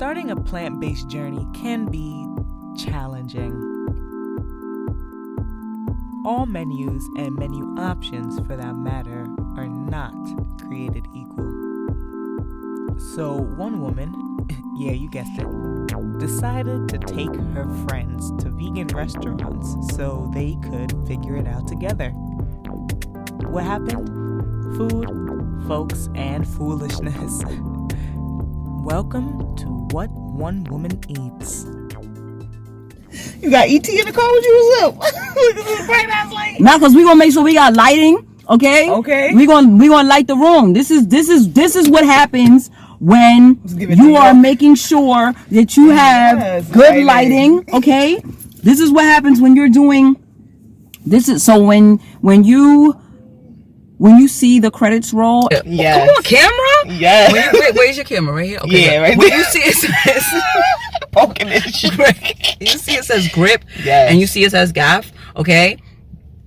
Starting a plant-based journey can be challenging. All menus and menu options, for that matter, are not created equal. So one woman, yeah, you guessed it, decided to take her friends to vegan restaurants so they could figure it out together. What happened? Food, folks, and foolishness. Welcome to What One Woman Eats. You got ET in the car with you? What's up? Bright ass light. Now, cause we gonna make sure we got lighting. Okay. Okay. We gonna light the room. This is what happens when you are making sure that you have good lighting. Okay. This is what happens when you're doing. This is so when you see the credits roll. Yes. Come on, camera. Yes. Where's your camera? Right here. Okay. Yeah, right When there. you see it says Poking this shit. you see it says grip, Yes. and you see it says gaff. Okay.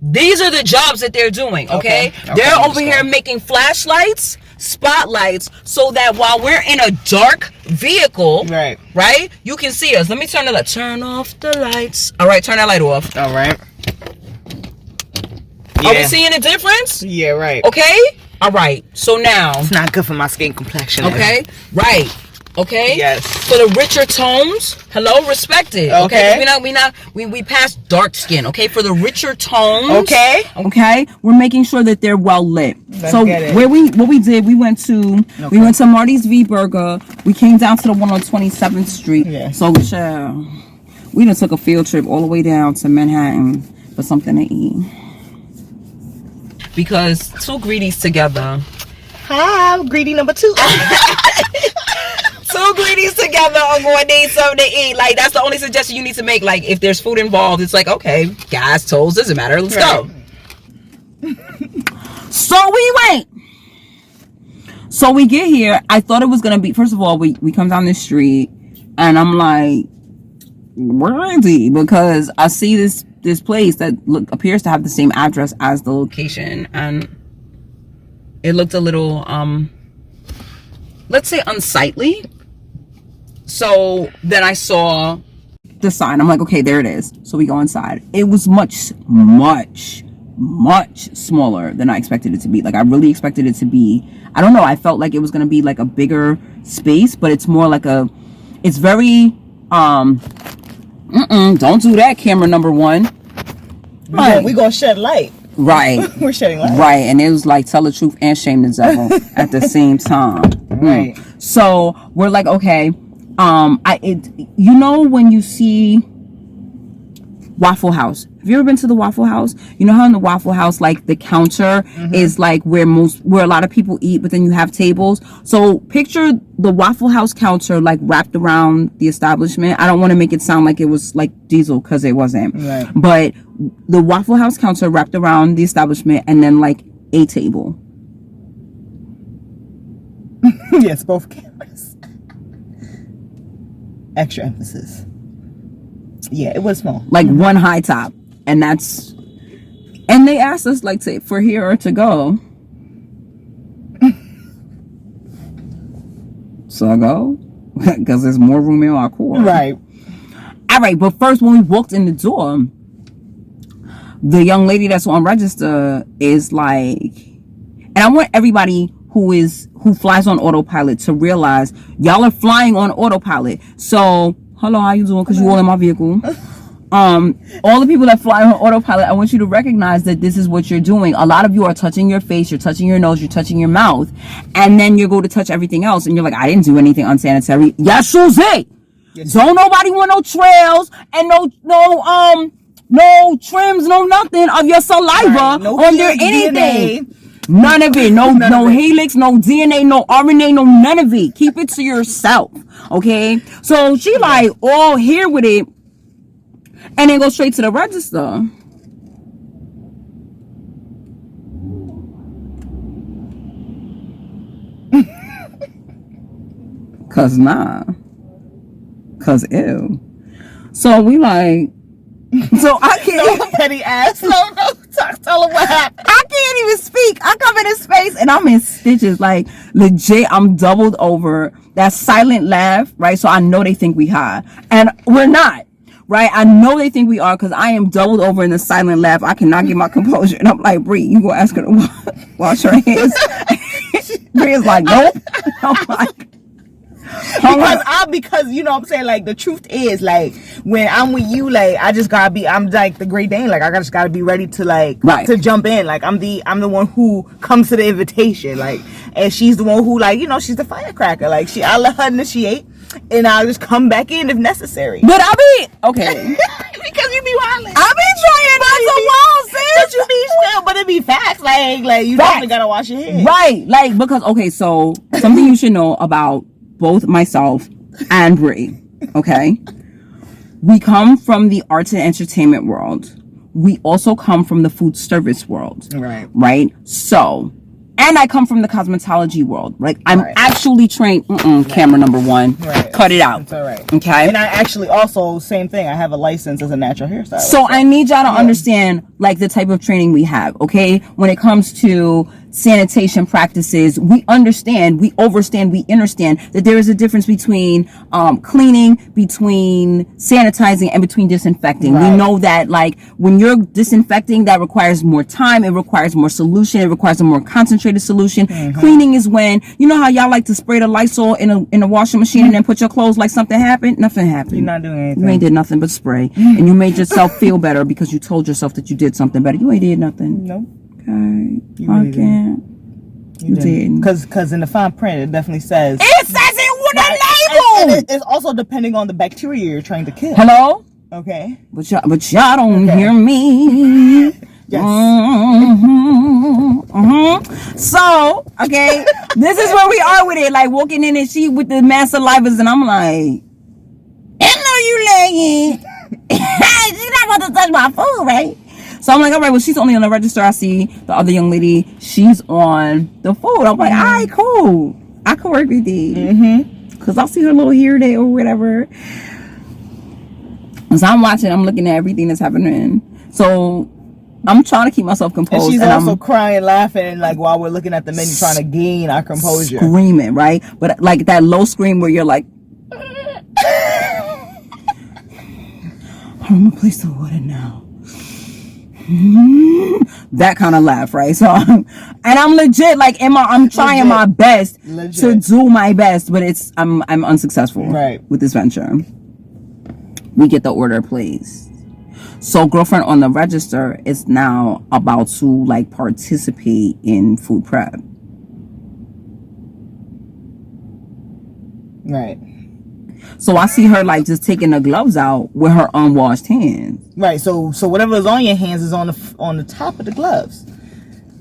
These are the jobs that they're doing. Okay. They're over here making flashlights, spotlights, so that while we're in a dark vehicle, right, you can see us. Let me turn the light. Turn off the lights. All right, turn that light off. All right. Are we seeing a difference? Yeah, right. Okay. All right. So now It's not good for my skin complexion. okay, right. Okay. Yes. For the richer tones, hello, respect it. Okay. We passed dark skin. Okay. For the richer tones. Okay. Okay. We're making sure that they're well lit. So get it. what we did, we went to Marty's V Burger. We came down to the one on 27th Street. Yeah. So we done took a field trip all the way down to Manhattan for something to eat. Because two greedies together. Hi, I'm greedy number 2. Two greedies together are going to need something to eat. Like, that's the only suggestion you need to make. Like, if there's food involved, it's like, okay, guys, toes, doesn't matter. Let's go. So we went. So we get here. I thought it was going to be, first of all, we come down the street, and I'm like, where is he? Because I see this place that appears to have the same address as the location, and it looked a little, let's say, unsightly. So then I saw the sign. I'm like, okay, there it is. So we go inside. It was much, much, much smaller than I expected it to be. Like, I really expected it to be, I don't know, I felt like it was going to be like a bigger space, but it's more like it's very, don't do that, camera number 1. We gonna shed light. Right. We're shedding light. Right. And it was like tell the truth and shame the devil at the same time. Right. So we're like, okay, you know when you see Waffle House. Have you ever been to the Waffle House? You know how in the Waffle House, like the counter is like where a lot of people eat, but then you have tables. So picture the Waffle House counter like wrapped around the establishment. I don't want to make it sound like it was like Diesel, because it wasn't. Right. But the Waffle House counter wrapped around the establishment, and then like a table. Yes, both cameras. Extra emphasis. Yeah, it was small. Like one high top. And they asked us like for here or to go. So I go, because there's more room in our core. Right. All right, but first when we walked in the door, the young lady that's on register is like, and I want everybody who flies on autopilot to realize y'all are flying on autopilot. So, hello, how you doing? Because you all in my vehicle. All the people that fly on autopilot, I want you to recognize that this is what you're doing. A lot of you are touching your face, you're touching your nose, you're touching your mouth, and then you go to touch everything else, and you're like, I didn't do anything unsanitary. Yes, Susie! Don't nobody want no trails and no trims, no nothing of your saliva on their anything. DNA. None of it. No helix, no DNA, no RNA, no none of it. Keep it to yourself. Okay? So she like all here with it. And then go straight to the register. Cause ew. So we like, so I can't. No petty ass. No. Tell her what happened. I can't can't even speak. I come in his space and I'm in stitches. Like, legit, I'm doubled over. That silent laugh, right? So I know they think we high. And we're not, right? I know they think we are because I am doubled over in the silent laugh. I cannot get my composure. And I'm like, Bree, you go ask her to wash her hands. Bree is like, nope. I'm like, because you know what I'm saying, like, the truth is, like, when I'm with you, like, I'm like the Great Dane, like, I just gotta be ready to, like, to jump in, like, I'm the one who comes to the invitation, like, and she's the one who, like, you know, she's the firecracker, like, I'll let her initiate, and I'll just come back in if necessary. But I be okay because you be wilding. I be trying not to wild, sis. But you be still, but it be facts, like you definitely gotta wash your hands, right? Like, because okay, so something you should know about both myself and Brie, okay? We come from the arts and entertainment world. We also come from the food service world. Right? So, and I come from the cosmetology world. Like, I'm actually trained. Camera number one. Cut it out. It's all right. Okay? And I actually also, same thing, I have a license as a natural hairstylist. So I need y'all to understand, like, the type of training we have, okay? When it comes to sanitation practices, we understand, we overstand, we understand that there is a difference between cleaning, between sanitizing, and between disinfecting. We know that, like, when you're disinfecting, that requires more time, it requires more solution, it requires a more concentrated solution. Cleaning is when, you know how y'all like to spray the Lysol in a washing machine and then put your clothes like something happened? Nothing happened. You're not doing anything. You ain't did nothing but spray. And you made yourself feel better because you told yourself that you did something better. You ain't did nothing. Nope. Okay. You really can't. You didn't. Because in the fine print, it definitely says. It says it with a label! And it's also depending on the bacteria you're trying to kill. Hello? Okay. But y'all don't hear me. Yes. So, okay, this is where we are with it. Like, walking in and she with the mass salivas, and I'm like, I know you lady. She's not about to touch my food, right? So I'm like, all right, well, she's only on the register. I see the other young lady, she's on the food. I'm like, all right, cool. I can work with these. Because I'll see her little here, there, or whatever. So I'm watching, I'm looking at everything that's happening. So I'm trying to keep myself composed. And she's also crying, laughing, like, while we're looking at the menu, trying to gain our composure. Screaming, right? But like that low scream where you're like, I'm gonna place the water now. That kind of laugh, right? So I'm legit, like, I'm trying my best to do my best, but I'm unsuccessful with this venture. We get the order placed. So girlfriend on the register is now about to, like, participate in food prep. Right. So I see her, like, just taking the gloves out with her unwashed hands. Right. So whatever is on your hands is on the top of the gloves.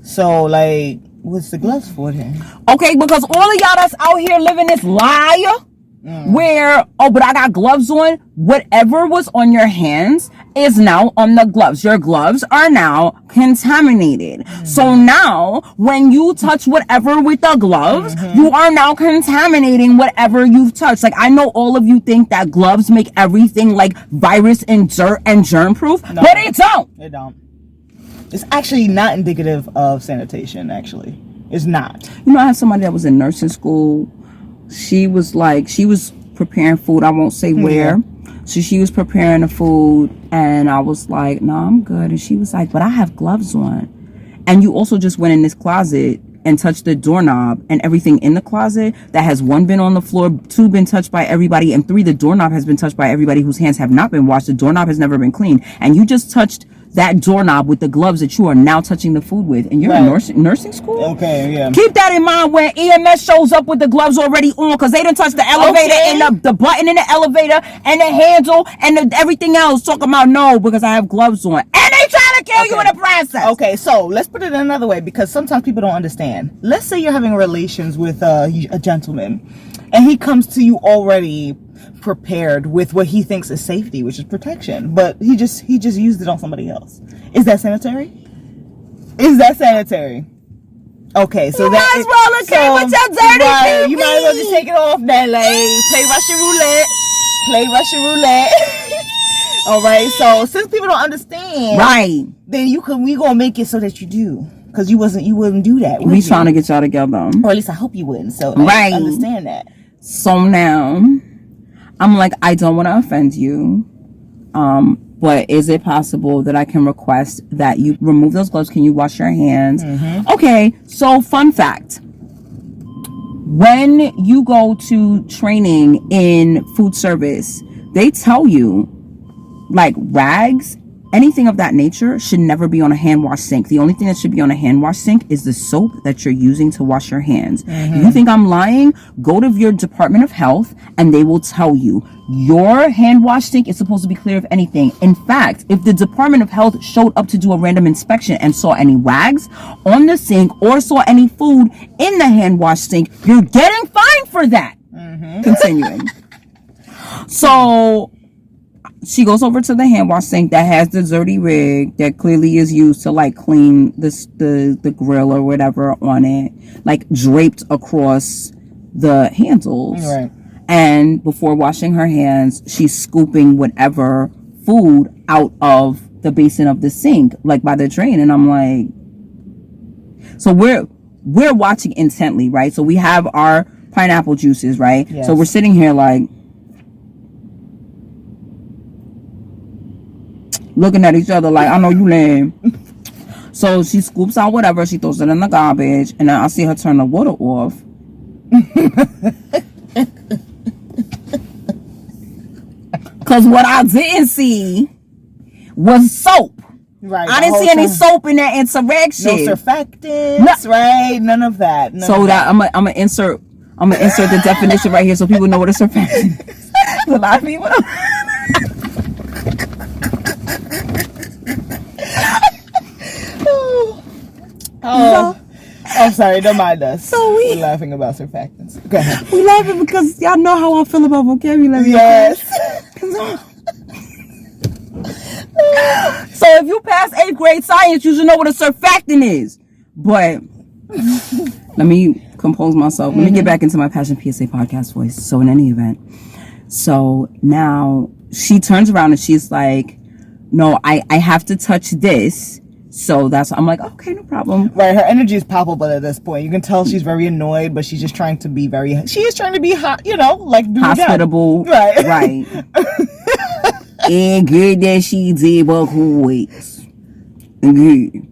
So, like, what's the gloves for then? Okay, because all of y'all that's out here living this lie where, but I got gloves on, whatever was on your hands is now on the gloves. Your gloves are now contaminated. So now when you touch whatever with the gloves, you are now contaminating whatever you've touched. Like, I know all of you think that gloves make everything like virus and dirt and germ proof, but it don't. It don't. It's actually not indicative of sanitation, actually. It's not. You know, I had somebody that was in nursing school. She was preparing food. I won't say where. So she was preparing the food, and I was like, no, I'm good. And she was like, but I have gloves on. And you also just went in this closet and touched the doorknob, and everything in the closet that has, 1, been on the floor, 2, been touched by everybody, and 3, the doorknob has been touched by everybody whose hands have not been washed. The doorknob has never been cleaned. And you just touched that doorknob with the gloves that you are now touching the food with, and you're in nursing school. Okay, yeah. Keep that in mind when EMS shows up with the gloves already on, because they didn't touch the elevator and the button in the elevator and the handle and everything else. Talking about no, because I have gloves on, and they trying to kill you in the process. Okay, so let's put it another way, because sometimes people don't understand. Let's say you're having relations with a gentleman, and he comes to you already prepared with what he thinks is safety, which is protection, but he just used it on somebody else. Is that sanitary? Okay, so you might as well with your dirty right, you might as well just take it off then, like, play Russian roulette. All right, so since people don't understand, right, then we gonna make it so that you do. because you wouldn't do that. We trying to get y'all together, or at least I hope you wouldn't. So right. I understand that. So now I'm like, I don't want to offend you, but is it possible that I can request that you remove those gloves? Can you wash your hands? Okay, so fun fact. When you go to training in food service, they tell you, like, rags, anything of that nature should never be on a hand wash sink. The only thing that should be on a hand wash sink is the soap that you're using to wash your hands. You think I'm lying? Go to your Department of Health and they will tell you your hand wash sink is supposed to be clear of anything. In fact, if the Department of Health showed up to do a random inspection and saw any rags on the sink or saw any food in the hand wash sink, you're getting fined for that. Continuing. So she goes over to the hand wash sink that has the dirty rig that clearly is used to like clean the grill or whatever on it, like draped across the handles. Right. And before washing her hands, she's scooping whatever food out of the basin of the sink, like by the drain. And I'm like, so we're watching intently, right? So we have our pineapple juices, right? Yes. So we're sitting here like looking at each other like, I know you lame. So she scoops out whatever, she throws it in the garbage, and then I see her turn the water off. Because what I didn't see was soap. Right. I didn't see any soap in that interaction. No surfactants, right? None of that. I'm gonna insert the definition right here so people know what a surfactant is. A lot of people don't. Oh, I'm sorry, don't mind us. So we're laughing about surfactants. Go ahead. We laughing because y'all know how I feel about vocabulary. Yes. So if you pass 8th grade science, you should know what a surfactant is. But let me compose myself. Let me get back into my Passion PSA podcast voice. So in any event, so now she turns around and she's like, no, I have to touch this. So I'm like, okay, no problem. Right, her energy is palpable at this point. You can tell she's very annoyed, but she's just trying to be she is trying to be hot, like hospitable. Right. Right. And good that she did, but who waits? Good.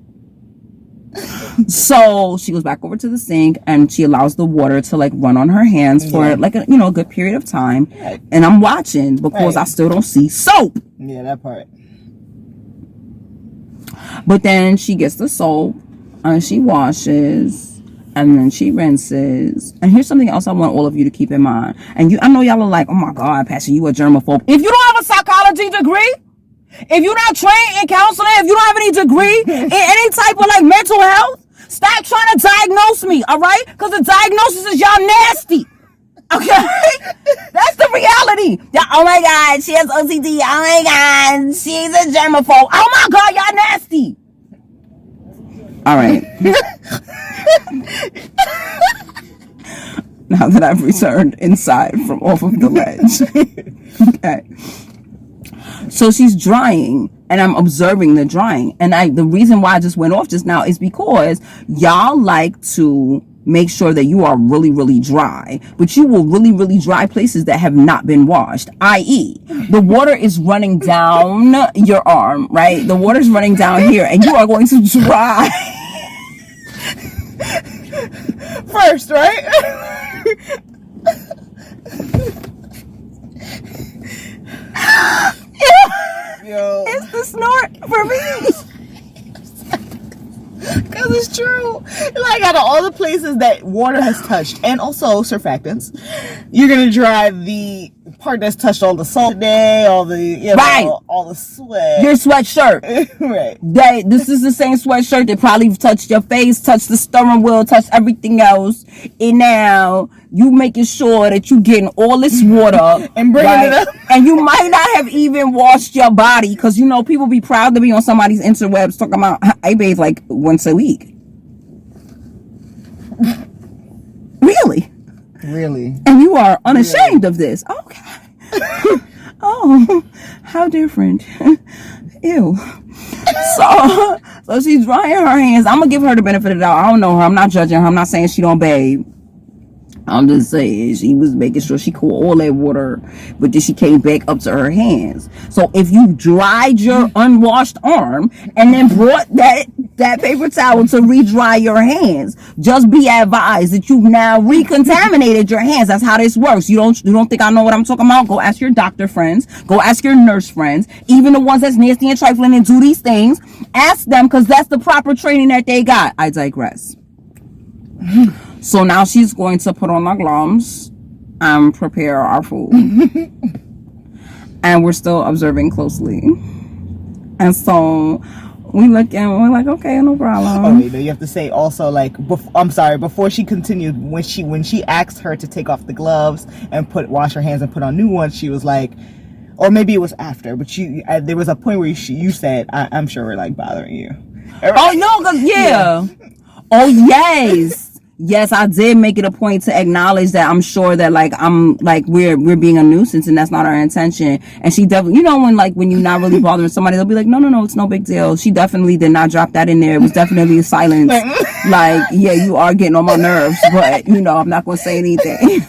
So she goes back over to the sink and she allows the water to like run on her hands for like a good period of time. Right. And I'm watching because I still don't see soap. Yeah, that part. But then she gets the soap and she washes and then she rinses. And here's something else I want all of you to keep in mind. And I know y'all are like, oh my God, Pastor, you a germaphobe. If you don't have a psychology degree, if you're not trained in counseling, if you don't have any degree in any type of like mental health, stop trying to diagnose me, all right? Because the diagnosis is y'all nasty. Okay? That's the reality. Oh my God, she has OCD. Oh my God, she's a germaphobe. Oh my God, y'all nasty. All right. Now that I've returned inside from off of the ledge. Okay. So she's drying and I'm observing the drying. And the reason why I just went off just now is because y'all like to make sure that you are really, really dry, but you will really, really dry places that have not been washed, i.e. the water is running down your arm, right? The water is running down here and you are going to dry first, right? Yo. It's the snort for me. Because it's true. Like, out of all the places that water has touched, and also surfactants, you're going to dry the part that's touched all the salt today, all the, all the sweat. Your sweatshirt. Right. This is the same sweatshirt that probably touched your face, touched the steering wheel, touched everything else. And now you making sure that you getting all this water and bringing it up. And you might not have even washed your body because, people be proud to be on somebody's interwebs talking about, I bathe like once a week. Really? And you are unashamed of this. Okay. Oh, how different. Ew. So So she's drying her hands. I'm gonna give her the benefit of the doubt. I don't know her. I'm not judging her. I'm not saying she don't bathe. I'm just saying she was making sure she cooled all that water, but then she came back up to her hands. So if you dried your unwashed arm and then brought that paper towel to re-dry your hands, just be advised that you've now recontaminated your hands. That's how this works. You don't think I know what I'm talking about? Go ask your doctor friends. Go ask your nurse friends. Even the ones that's nasty and trifling and do these things, ask them, because that's the proper training that they got. I digress. So now she's going to put on our gloves and prepare our food. And we're still observing closely. And so we look and we're like, okay, no problem. Oh, you have to say also, like, I'm sorry, before she continued, when she asked her to take off the gloves and wash her hands and put on new ones, she was like, or maybe it was after, but there was a point where you said, I'm sure we're like bothering you. Oh, no, cause yeah. Oh, yes. Yes, I did make it a point to acknowledge that I'm sure that we're being a nuisance, and that's not our intention. And she definitely, when you're not really bothering somebody, they'll be like, no, it's no big deal. She definitely did not drop that in there. It was definitely a silence. Like, yeah, you are getting on my nerves, but I'm not going to say anything.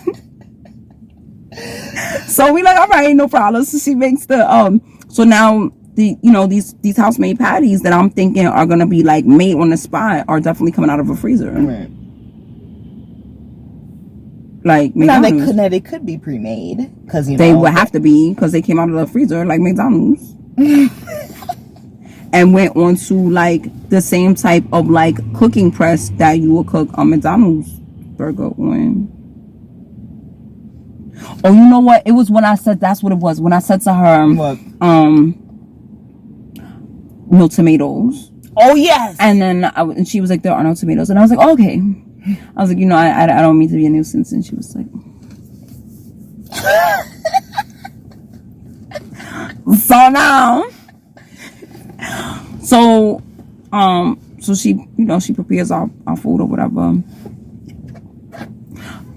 So we like, all right, no problem. So she makes so now these house-made patties that I'm thinking are going to be like made on the spot are definitely coming out of a freezer. Right. Like McDonald's. Now they could be pre-made because they would have to be, because they came out of the freezer like McDonald's. And went on to like the same type of like cooking press that you would cook a McDonald's burger on. Oh, you know what? It was when I said, that's what it was. When I said to her, what? No tomatoes. Oh yes. And then and she was like, there are no tomatoes, and I was like, oh, okay. I was like, I don't mean to be a nuisance. And she was like, so now, so she, she prepares our food or whatever.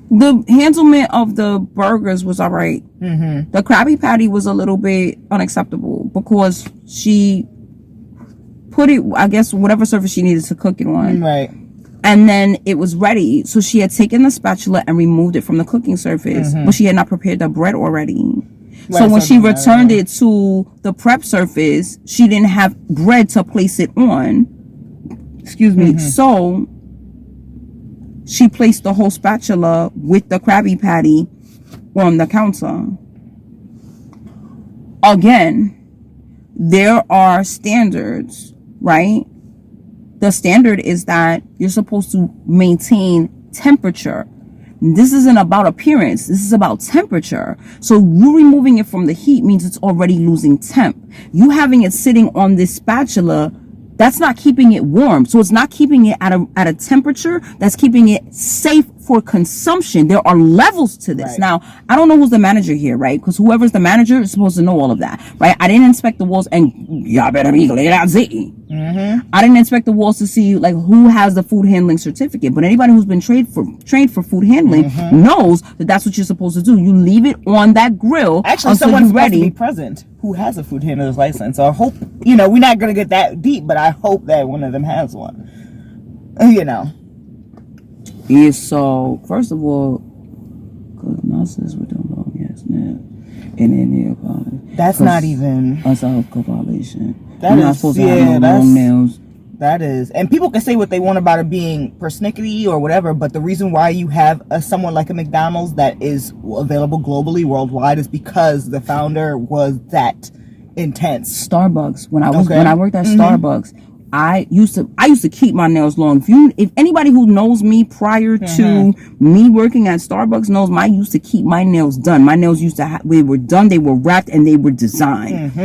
The handlement of the burgers was all right. Mm-hmm. The Krabby Patty was a little bit unacceptable because she put it, I guess, whatever surface she needed to cook it on. Right. And then it was ready. So she had taken the spatula and removed it from the cooking surface. Mm-hmm. But she had not prepared the bread already. Right, so when she returned it to the prep surface, she didn't have bread to place it on. Excuse me. Mm-hmm. So she placed the whole spatula with the Krabby Patty on the counter. Again, there are standards, right? The standard is that you're supposed to maintain temperature. This isn't about appearance. This is about temperature. So you removing it from the heat means it's already losing temp. You having it sitting on this spatula, that's not keeping it warm. So it's not keeping it at a temperature that's keeping it safe for consumption. There are levels to this. Right. Now, I don't know who's the manager here, right? Because whoever's the manager is supposed to know all of that, right? I didn't inspect the walls, and y'all better be glad. Mm-hmm. I didn't inspect the walls to see like who has the food handling certificate. But anybody who's been trained for food handling knows that that's what you're supposed to do. You leave it on that grill. Actually, someone's supposed to be present who has a food handler's license. So I hope, we're not going to get that deep, but I hope that one of them has one. Yeah, so first of all, because nonsense with them long ass nails and then nail polish. That's not even a self violation. You're not supposed to have no long nails. That is, and people can say what they want about it being persnickety or whatever, but the reason why you have someone like a McDonald's that is available globally, worldwide, is because the founder was that intense. Starbucks. When I worked at Starbucks, I used to keep my nails long. If anybody who knows me prior to me working at Starbucks knows, I used to keep my nails done. My nails they were done, they were wrapped, and they were designed.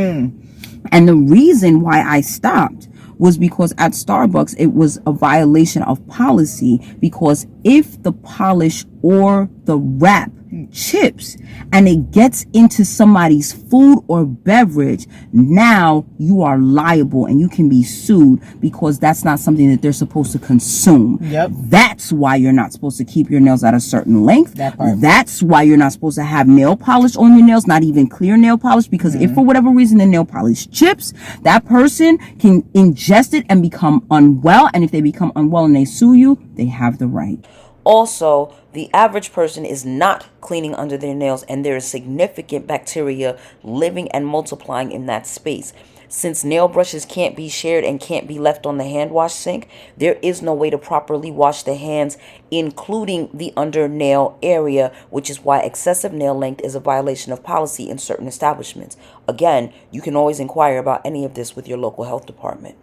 And the reason why I stopped was because at Starbucks it was a violation of policy, because if the polish or the wrap chips and it gets into somebody's food or beverage, now you are liable and you can be sued because that's not something that they're supposed to consume. Yep. That's why you're not supposed to keep your nails at a certain length. That part. That's why you're not supposed to have nail polish on your nails, not even clear nail polish, because if for whatever reason the nail polish chips, that person can ingest it and become unwell, and if they become unwell and they sue you, they have the right. Also, the average person is not cleaning under their nails, and there is significant bacteria living and multiplying in that space. Since nail brushes can't be shared and can't be left on the hand wash sink, there is no way to properly wash the hands, including the under nail area, which is why excessive nail length is a violation of policy in certain establishments. Again, you can always inquire about any of this with your local health department.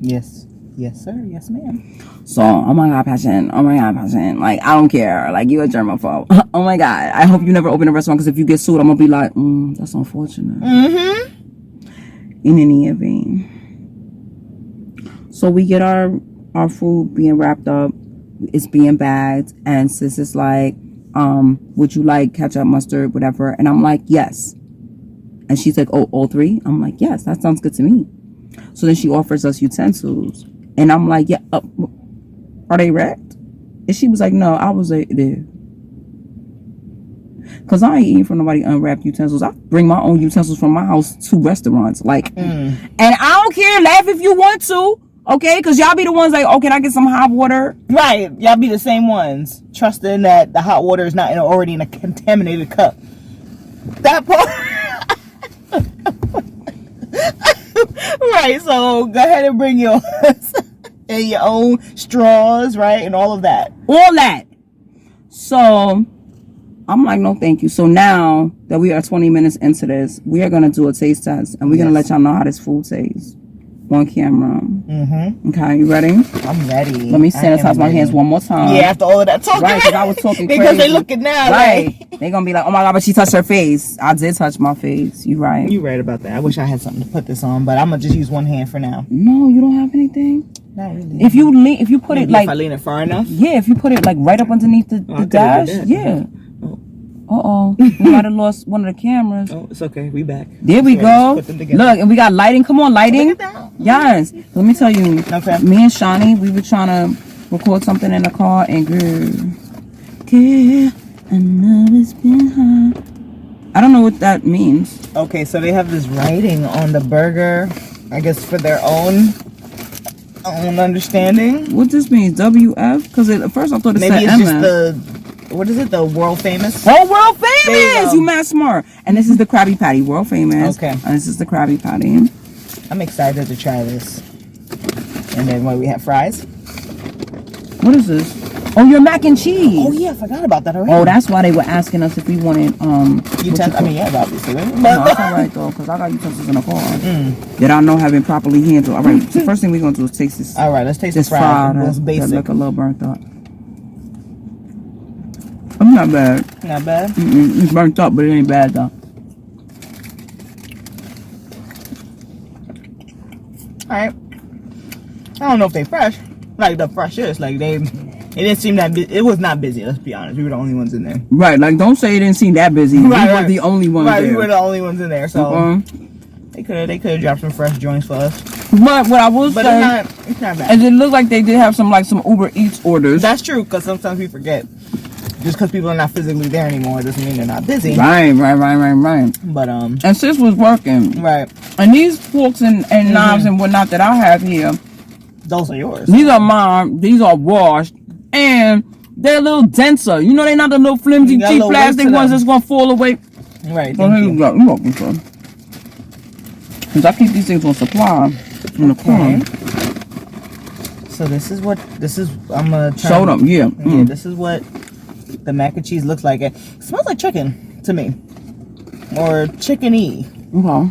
Yes. Yes, sir. Yes, ma'am. So, oh my God, Passion. Oh my God, Passion. Like, I don't care. Like, you a germaphobe. Oh my God. I hope you never open a restaurant, because if you get sued, I'm going to be like, that's unfortunate. Mm-hmm. In any event. So, we get our food being wrapped up. It's being bagged. And sis is like, would you like ketchup, mustard, whatever? And I'm like, yes. And she's like, oh, all three? I'm like, yes, that sounds good to me. So then she offers us utensils. And I'm like, yeah, are they wrapped? And she was like, no. I was like, there. Because I ain't eating from nobody unwrapped utensils. I bring my own utensils from my house to restaurants. Like, and I don't care. Laugh if you want to. Okay? Because y'all be the ones like, oh, can I get some hot water? Right. Y'all be the same ones. Trusting that the hot water is not already in a contaminated cup. That part. Right, so go ahead and bring yours and your own straws, right, and all of that. All that. So I'm like, no, thank you. So now that we are 20 minutes into this, we are going to do a taste test, and we're going to let y'all know how this food tastes on camera. Mm-hmm. Okay, you ready? I'm ready. Let me sanitize my hands one more time. Yeah, after all of that talking. Right, because I was talking crazy. Because they looking now. Right. They going to be like, oh my God, but she touched her face. I did touch my face. You right. You right about that. I wish I had something to put this on, but I'm going to just use one hand for now. No, you don't have anything? Not really. If you put maybe it like... if I lean it far enough? Yeah, if you put it like right up underneath the dash. Yeah. Uh-oh. We might have lost one of the cameras. Oh, it's okay. We back. There we go. Look, and we got lighting. Come on, lighting. Yes. Let me tell you. Okay. Me and Shani, we were trying to record something in the car, and girl, I know it's been hard. I don't know what that means. Okay, so they have this writing on the burger, I guess for their own understanding. What this means? WF? Because at first I thought it said maybe it's MF. just the... What is it? The world famous? Oh, world famous! You mad smart. And this is the Krabby Patty, world famous. Okay. And this is the Krabby Patty. I'm excited to try this. And then what, we have fries? What is this? Oh, your mac and cheese. Oh yeah, I forgot about that already. Oh, that's why they were asking us if we wanted utensils. I mean, yeah, obviously. But no, it's all right though, because I got utensils in the car that I know have been properly handled. All right, the first thing we're gonna do is taste this. All right, let's taste this the fries. That's basic. That look a little burnt up. I'm not bad. Not bad? It's burnt up, but it ain't bad though. Alright. I don't know if they fresh. Like the freshest. Like it didn't seem that busy. It was not busy, let's be honest. We were the only ones in there. Right, like don't say it didn't seem that busy. Right, we were the only ones there. Right, we were the only ones in there, so they could have dropped some fresh joints for us. But what I will say it's not bad. is it looked like they did have some Uber Eats orders. That's true, because sometimes we forget. Just because people are not physically there anymore doesn't mean they're not busy. Right. But and sis was working. Right. And these forks and knives and whatnot that I have here, those are yours. These are mine. These are washed, and they're a little denser. You know, they're not the little flimsy, cheap plastic ones that's gonna fall away. Right. So here you go. You're welcome, sir. Because I keep these things on supply in the car. So this is I'm gonna try. Show them, yeah. Yeah, this is what the mac and cheese looks like. It smells like chicken to me, or chicken-y. Okay.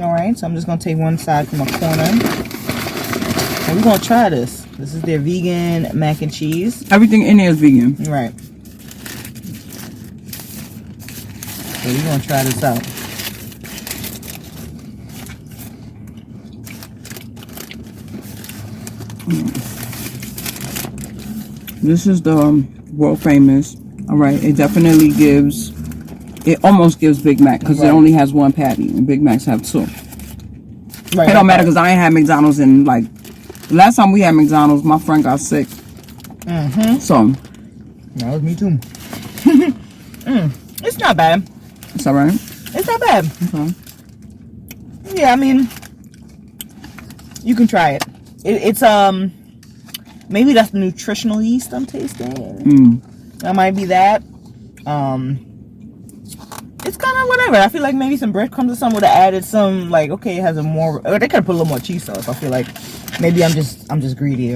All right, so I'm just gonna take one side from a corner, and we're gonna try this. This is their vegan mac and cheese. Everything in there is vegan. Right. So we're gonna try this out. This is the world famous All right, it definitely gives. It almost gives Big Mac because it only has one patty, and Big Macs have two. Right. It don't matter because I ain't had McDonald's in like last time we had McDonald's, my friend got sick. So that was me too. It's not bad. It's all right. It's not bad. Okay. Yeah, I mean, you can try it. It's maybe that's the nutritional yeast I'm tasting. That might be that. It's kind of whatever. I feel like maybe some breadcrumbs or something would have added some, like, okay, it has a more, or they could have put a little more cheese sauce. I feel like maybe I'm just greedy,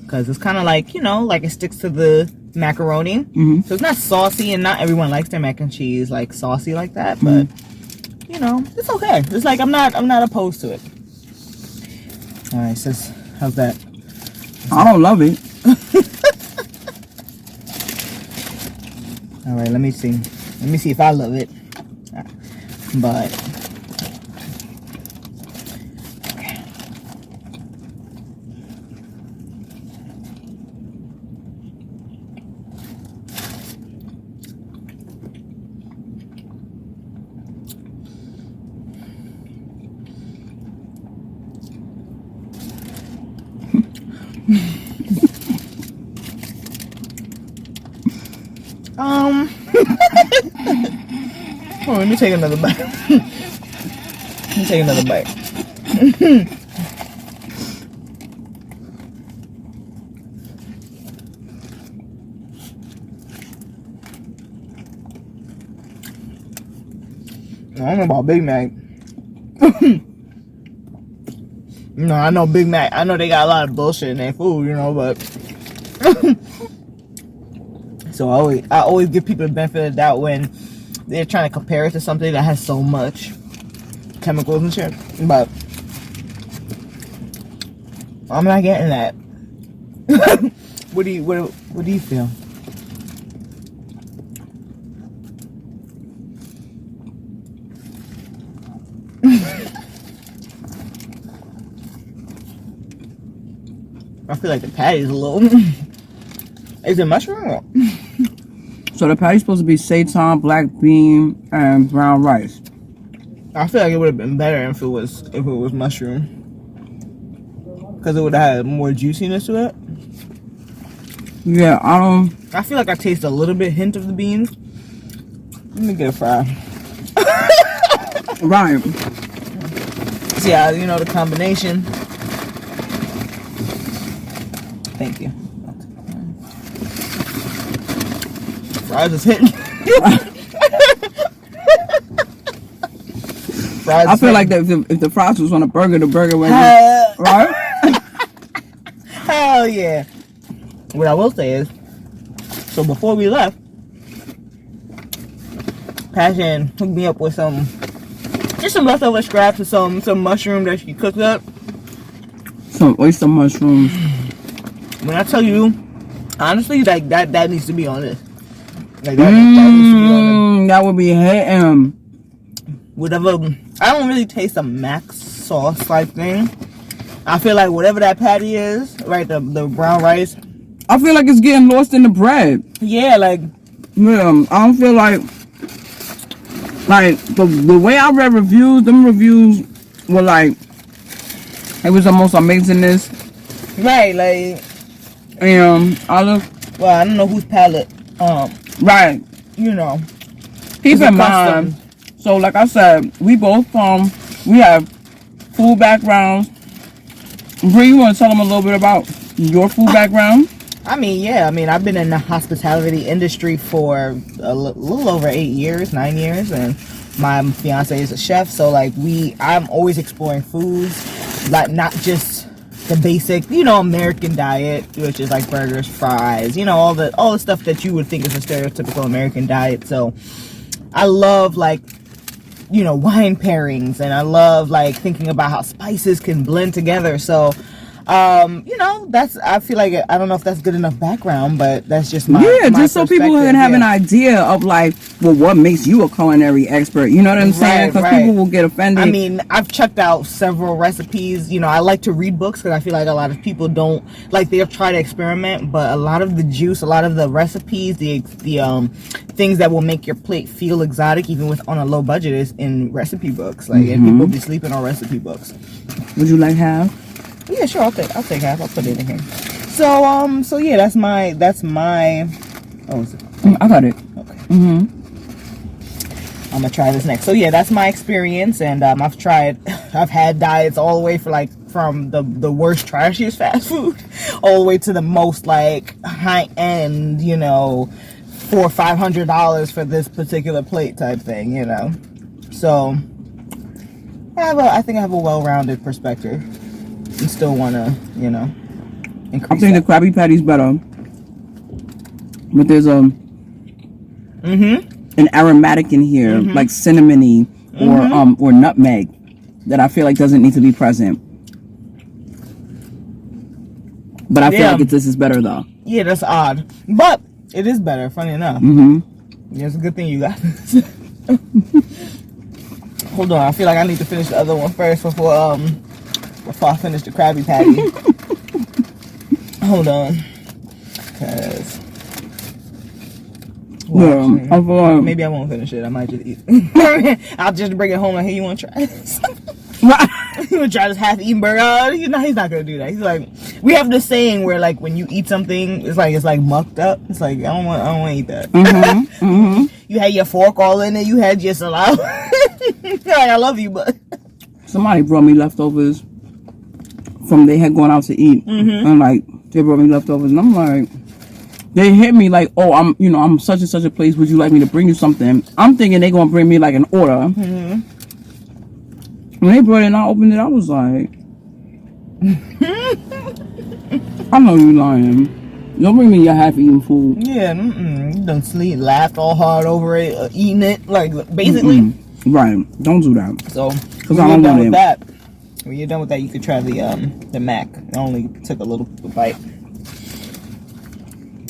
because it's kind of like, you know, like it sticks to the macaroni. So it's not saucy, and not everyone likes their mac and cheese like saucy like that, but you know, it's okay. It's like I'm not opposed to it. All right, sis, how's that? I don't love it. All right, let me see if I love it. But okay. Oh, let me take another bite. Let me take another bite. I don't know about Big Mac. No, I know Big Mac. I know they got a lot of bullshit in their food, you know, but so I always give people the benefit of the doubt when they're trying to compare it to something that has so much chemicals and shit. But I'm not getting that. What do you feel? I feel like the patty's a little. Is it mushroom? So the patty's supposed to be seitan, black bean, and brown rice. I feel like it would have been better if it was mushroom, because it would have had more juiciness to it. Yeah, I feel like I taste a little bit hint of the beans. Let me get a fry. Right. See how, you know, the combination. Thank you. Fries is hitting. Fries I feel like that if the fries was on a burger, the burger would right? Hell yeah. What I will say is, so before we left, Passion hooked me up with some leftover scraps of some mushroom that she cooked up. Some oyster mushrooms. When I tell you, honestly, like that needs to be on this. Like that needs to be on this. That would be hitting. Whatever. I don't really taste a mac sauce type thing. I feel like whatever that patty is, right, the brown rice. I feel like it's getting lost in the bread. Yeah, like. Yeah, I don't feel like the way I read reviews, them reviews were like, it was the most amazingness. Right, like. Well, I don't know whose palate. Right. You know. Keep in mind. So, like I said, we both we have food backgrounds. Bree, you want to tell them a little bit about your food background? I mean, yeah. I mean, I've been in the hospitality industry for a little over 9 years, and my fiance is a chef. So, like, I'm always exploring foods, like not just the basic, you know, American diet, which is like burgers, fries, you know, all the stuff that you would think is a stereotypical American diet. So, I love, like, you know, wine pairings, and I love, like, thinking about how spices can blend together. So You know, I feel like I don't know if that's good enough background, but that's just my just so people can have an idea of like, well, what makes you a culinary expert? You know what I'm saying? Because people will get offended. I mean, I've checked out several recipes. You know, I like to read books because I feel like a lot of people don't like. They'll try to experiment, but a lot of the juice, a lot of the recipes, the things that will make your plate feel exotic, even with on a low budget, is in recipe books. Like, and people be sleeping on recipe books. Would you like half? Yeah, sure. I'll take half. I'll put it in here. So yeah, that's my. Oh, is it? I got it. Okay. I'm gonna try this next. So yeah, that's my experience, and I've had diets all the way from the worst, trashiest fast food, all the way to the most like high end, you know, $400 or $500 for this particular plate type thing, you know. So I think I have a well-rounded perspective. And still want to, you know, increase. I think the Krabby Patty's better, but there's an aromatic in here, like cinnamony or nutmeg, that I feel like doesn't need to be present. But I feel like this is better though. Yeah, that's odd, but it is better. Funny enough. Yeah, it's a good thing you got this. Hold on, I feel like I need to finish the other one first before I finish the Krabby Patty. Hold on. Because... Well, maybe I won't finish it. I might just eat. I'll just bring it home and, hey, you want to try this? You want to try this half-eaten burger? You know, he's not going to do that. He's like... We have this saying where, like, when you eat something, it's like mucked up. It's like, I don't want to eat that. You had your fork all in it. You had your saliva. Like, I love you, but... Somebody brought me leftovers from they had gone out to eat, and like they brought me leftovers, and I'm like, they hit me like, oh, I'm such and such a place. Would you like me to bring you something? I'm thinking they gonna bring me like an order. When they brought it and I opened it, I was like, I know you lying. Don't bring me your half-eaten food. Yeah, you done sleep, laughed all hard over it, eating it, like basically. Right, don't do that. So, because I don't want it. When you're done with that, you could try the mac. I only took a little bite.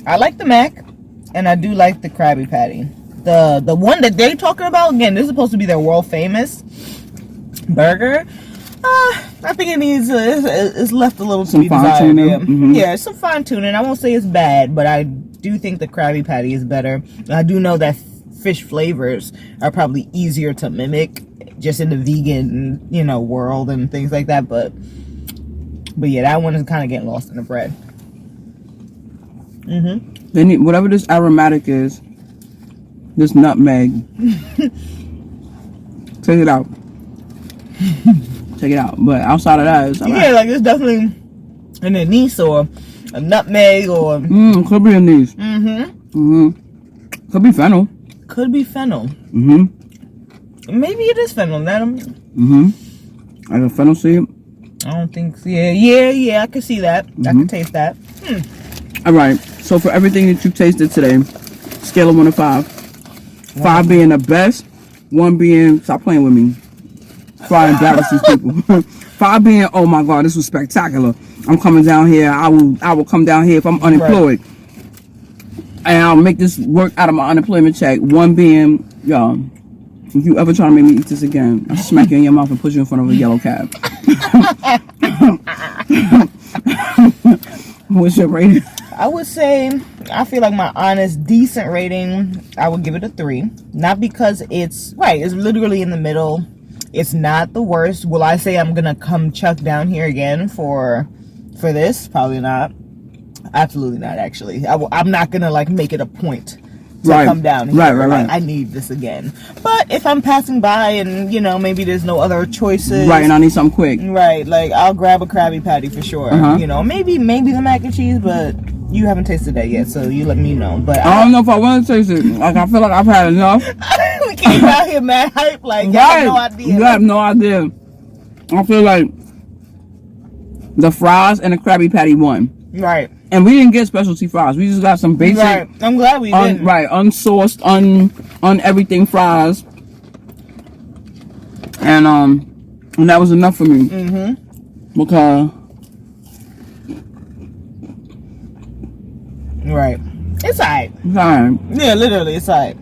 I like the mac, and I do like the Krabby Patty. The one that they're talking about, again, this is supposed to be their world famous burger. I think it needs it's left a little to be desired. Yeah, some fine tuning. I won't say it's bad, but I do think the Krabby Patty is better. I do know that fish flavors are probably easier to mimic, just in the vegan, you know, world and things like that. But yeah, that one is kind of getting lost in the bread. They need whatever this aromatic is, this nutmeg. Take it out. Take it out. But outside of that, it's like it's definitely an anise or a nutmeg or could be anise. Could be fennel. Could be fennel. Maybe it is fennel. Like a fennel seed. I don't think so. Yeah. I can see that. I can taste that. All right. So for everything that you tasted today, scale of 1 to 5. 5 being the best. 1 being, stop playing with me. 5 embarrass these people. 5 being, oh my God, this was spectacular. I'm coming down here. I will come down here if I'm unemployed. And I'll make this work out of my unemployment check. 1 being, y'all, if you ever try to make me eat this again, I'll smack you in your mouth and put you in front of a yellow cab. What's your rating? I would say, I feel like my honest, decent rating, I would give it a 3. Not because it's literally in the middle. It's not the worst. Will I say I'm gonna come chuck down here again for this? Probably not. Absolutely not, actually. I'm not gonna like make it a point to come down here. Right. I need this again. But if I'm passing by and, you know, maybe there's no other choices. Right, and I need something quick. Right, like I'll grab a Krabby Patty for sure. You know, maybe the mac and cheese, but you haven't tasted that yet, so you let me know. But I don't know if I want to taste it. Like, I feel like I've had enough. We came out here mad hype, like, you have no idea. You have no idea. I feel like the fries and the Krabby Patty won. Right. And we didn't get specialty fries. We just got some basic. Right. I'm glad we didn't. Right. Unsourced, on everything fries. And that was enough for me. Because Right. It's alright. Fine. Yeah, literally, it's alright.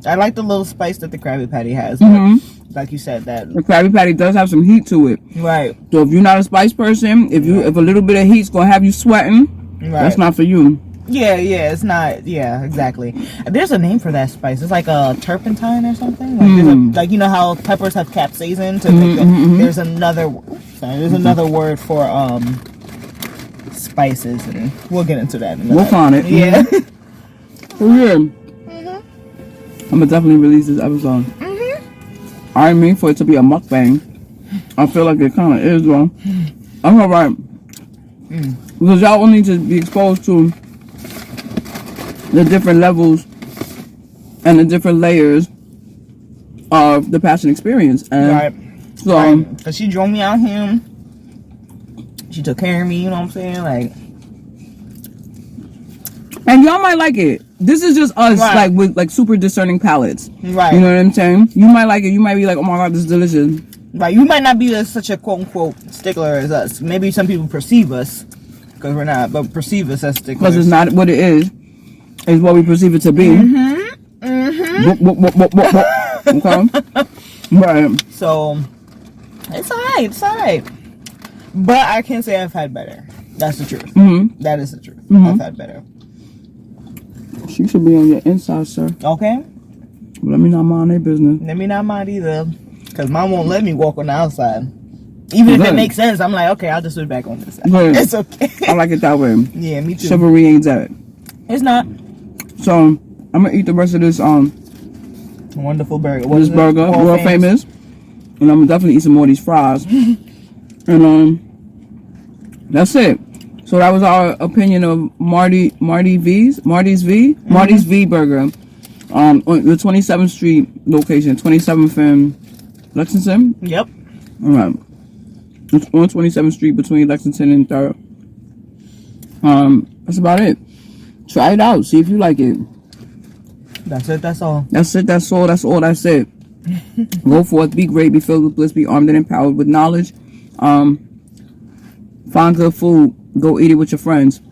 I like the little spice that the Krabby Patty has. But like you said, that The Krabby Patty does have some heat to it. right. So if you're not a spice person, if a little bit of heat's gonna have you sweating, that's not for you. Yeah, it's not. Yeah, exactly. There's a name for that spice. It's like a turpentine or something. Like, like you know how peppers have capsaicin to make there's another. There's another word for spices, and we'll get into that. We'll find it. Yeah. Yeah. I'm gonna definitely release this episode. I didn't mean for it to be a mukbang. I feel like it kind of is, though. I'm alright. Because y'all will need to be exposed to the different levels and the different layers of the passion experience. And Right. so, Because she drove me out here. She took care of me, you know what I'm saying? Like, and y'all might like it. This is just us, Right. like, with, like, super discerning palates. right. You know what I'm saying? You might like it. You might be like, oh my God, this is delicious. Right. You might not be such a quote unquote stickler as us. Maybe some people perceive us, because we're not, but perceive us as sticklers. Because it's not what it is. It's what we perceive it to be. Okay? Right. So, it's alright. It's alright. But I can say I've had better. That's the truth. That is the truth. I've had better. She should be on your inside, sir. Okay? Let me not mind their business. Let me not mind either. Because mom won't let me walk on the outside. Even if it makes sense, I'm like, okay, I'll just switch back on this side. Good. It's okay. I like it that way. Yeah, me too. Chivalry ain't that. It's not. So, I'm going to eat the rest of this Wonderful burger. this burger, world famous. And I'm going to definitely eat some more of these fries. And that's it. So that was our opinion of Marty's V burger. On the 27th Street location, 27th and Lexington. Yep. All right. It's on 27th Street between Lexington and 3rd. That's about it. Try it out. See if you like it. That's it. That's all. That's it. That's all. That's all. That's it. Go forth. Be great. Be filled with bliss. Be armed and empowered with knowledge. Find good food. Go eat it with your friends.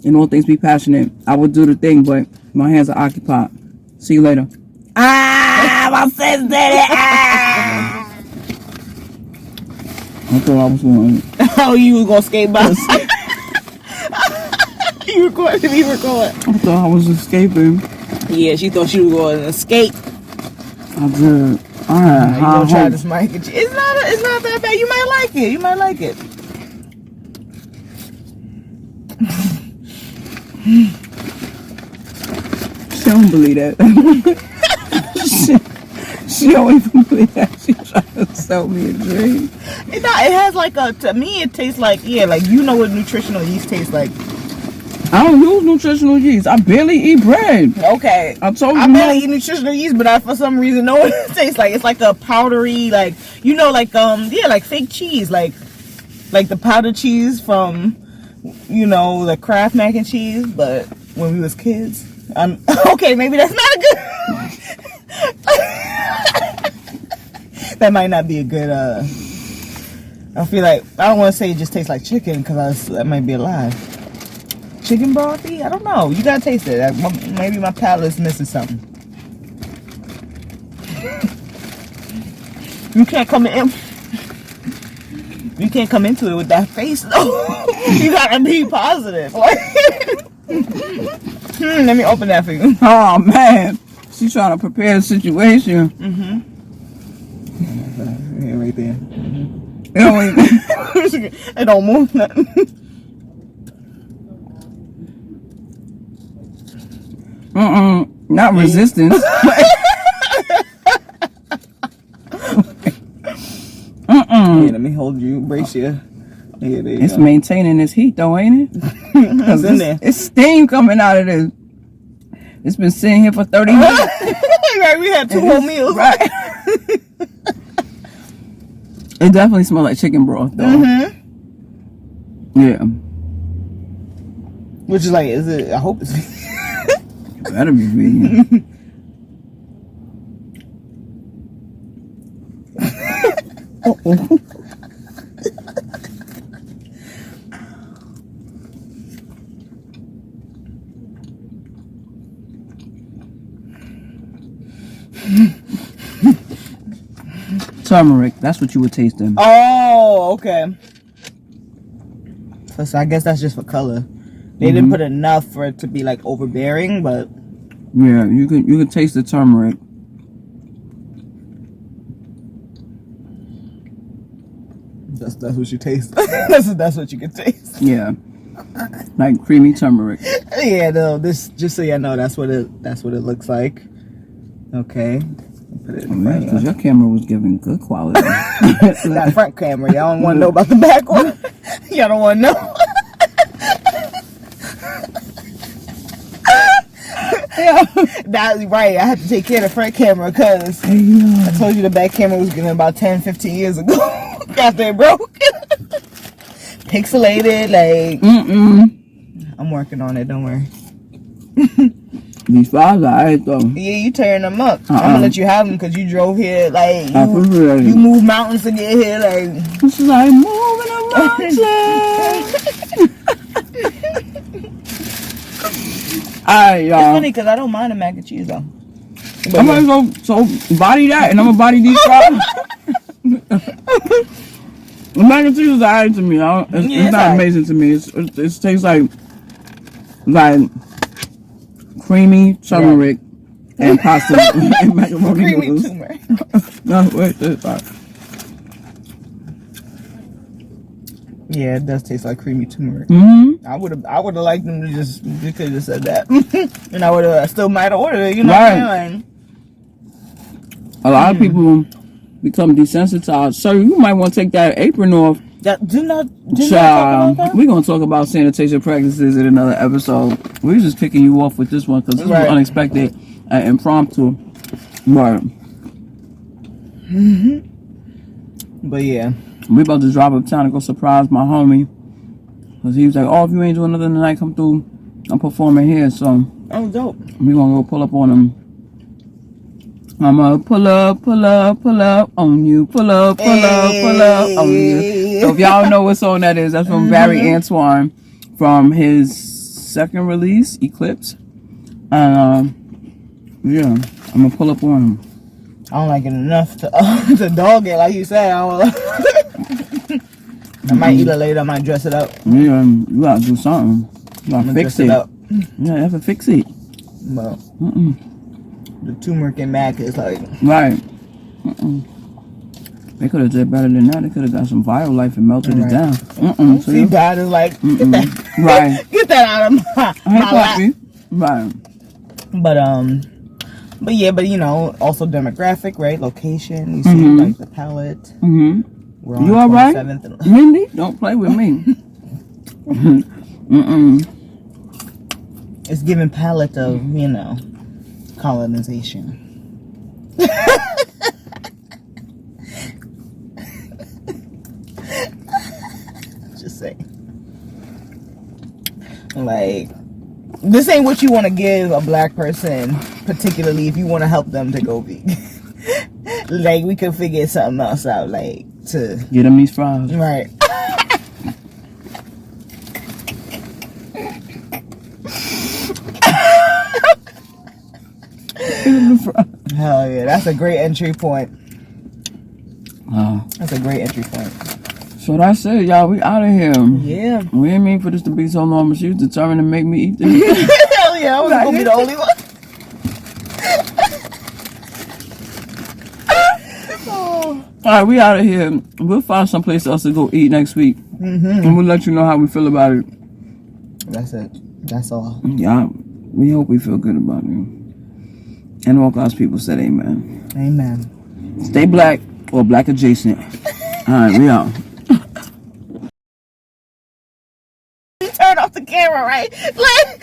In all things, be passionate. I will do the thing, but my hands are occupied. See you later. My sis did it. I thought I was going. Oh, you was gonna skate by? You recorded? You recorded? I thought I was escaping. Yeah, she thought she was going to escape. I did. I had You gonna try this mac and cheese? It's not that bad. You might like it. You might like it. She don't believe that. she don't even believe that. She trying to sell me a drink. It has like to me it tastes like, like you know what nutritional yeast tastes like. I don't use nutritional yeast. I barely eat bread. Okay. I told you. I barely eat nutritional yeast, but I for some reason know what it tastes like. It's like a powdery, like like fake cheese, like the powdered cheese from the Kraft mac and cheese, but when we was kids. Okay, maybe that's not a good. That might not be a good. I feel like I don't want to say it just tastes like chicken because that might be a lie. Chicken brothy? I don't know. You gotta taste it. Maybe my palate is missing something. You can't come in. You can't come into it with that face though. You gotta be positive. Let me open that for you. Oh man, she's trying to prepare the situation. Yeah, right there. It don't move nothing. Not resistance. Yeah, let me hold you, brace you. Yeah, there you It's go. maintaining this heat though, ain't it? It's in there. It's steam coming out of this. It's been sitting here for 30 minutes. Right, we had 2 whole meals. Right. It definitely smells like chicken broth though. Yeah. Which is like, is it? I hope it's. Better be vegan. Uh-oh. Turmeric. That's what you would taste in. Oh, okay. So I guess that's just for color. They didn't put enough for it to be like overbearing, but yeah, you can taste the turmeric. that's what you taste. that's what you can taste. Yeah, like creamy turmeric. Yeah, no. This just so you know, that's what it looks like. Okay. Put it in front Because your camera was giving good quality. that front camera. Y'all don't want to know about the back one. Y'all don't want to know. Yeah, that's right. I had to take care of the front camera because I told you the back camera was getting about 10, 15 years ago after it broke. Pixelated, like. I'm working on it. Don't worry. These files are alright though. Yeah, you tearing them up. I'm gonna let you have them because you drove here. Like you moved mountains to get here. Like it's like moving a mountain. Alright, y'all. It's funny because I don't mind the mac and cheese though. I might as well so body that, and I'm gonna body these fries. The mac and cheese is alright to me. It's not amazing to me. It tastes like creamy turmeric and pasta and macaroni Creamy noodles. turmeric. No, wait, this part. Yeah, it does taste like creamy turmeric. I would have liked them to just they could have just said that, and I would have still might have ordered it. You know what I'm saying? A lot of people become desensitized. So you might want to take that apron off. Do not talk about that. We're going to talk about sanitation practices in another episode. We're just kicking you off with this one because this was unexpected and impromptu. But But yeah, we about to drive uptown and go surprise my homie. Because he was like, oh, if you ain't doing nothing tonight, come through. I'm performing here. So oh dope. we're going to go pull up on him. I'm gonna pull up on you. Pull up on you. So if y'all know what song that is, that's from Barry Antoine from his second release, Eclipse. And yeah, I'm gonna pull up on him. I don't like it enough to dog it like you said. I might eat it later. I might dress it up. Yeah, you gotta do something. You gotta fix it. Up. Yeah, you have to fix it. Well, the turmeric and mac is like right. They could have did better than that. They could have got some Violife and melted it down. See, God is like get that, right. Get that out of my lap. Right. But yeah, but you know, also demographic, right? Location. You see, like the palette. We're on you all right, Mindy? Don't play with me. It's giving palette of colonization. Just saying. Like, this ain't what you want to give a black person, particularly if you want to help them to go vegan. Like, we could figure something else out, like, to get them these fries. Right. Hell yeah, that's a great entry point. That's a great entry point. So that's it, y'all. We out of here. Yeah. We didn't mean for this to be so long, but she was determined to make me eat this. Hell yeah, I was gonna be the only one. Alright, we out of here. We'll find someplace else to go eat next week. And we'll let you know how we feel about it. That's it. That's all. Yeah, we hope we feel good about it. And all God's people said amen. Amen. Stay black or black adjacent. Alright, we out. You turn off the camera, right? Like,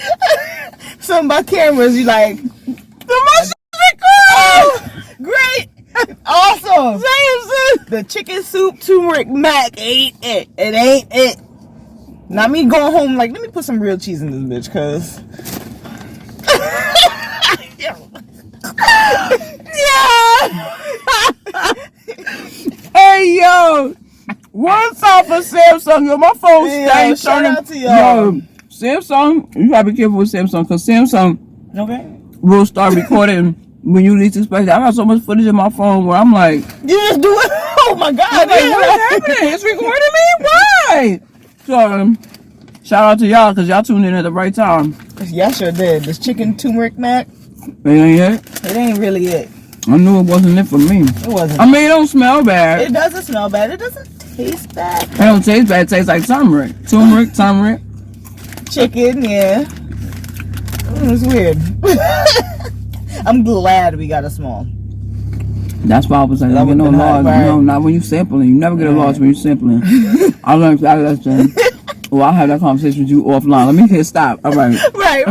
some of my cameras, you like, oh, great. Awesome. The chicken soup turmeric mac ain't it. It ain't it. Not me going home like, let me put some real cheese in this bitch, cause Hey yo, what's up for Samsung? Yo, my phone staying shout out to y'all. Yo, Samsung, you gotta be careful with Samsung because Samsung okay will start recording when you least expect it. I got so much footage in my phone where I'm like, You just do it. Oh my God. I'm like, what's happening? It's recording me? Why? So, shout out to y'all because y'all tuned in at the right time. Yeah, I sure did. This chicken turmeric mac, It ain't it? it ain't really it. I knew it wasn't it for me. It wasn't. I mean, it don't smell bad. It doesn't smell bad. It doesn't taste bad. It don't taste bad. It tastes like turmeric. Turmeric. Chicken, yeah. It's weird. I'm glad we got a small. That's why I was like, That you get no would've been laws. hard, right? No, not when you sampling. You never get a loss when you sampling. I learned that lesson. Well, I'll have that conversation with you offline. Let me hit stop. All right. Right.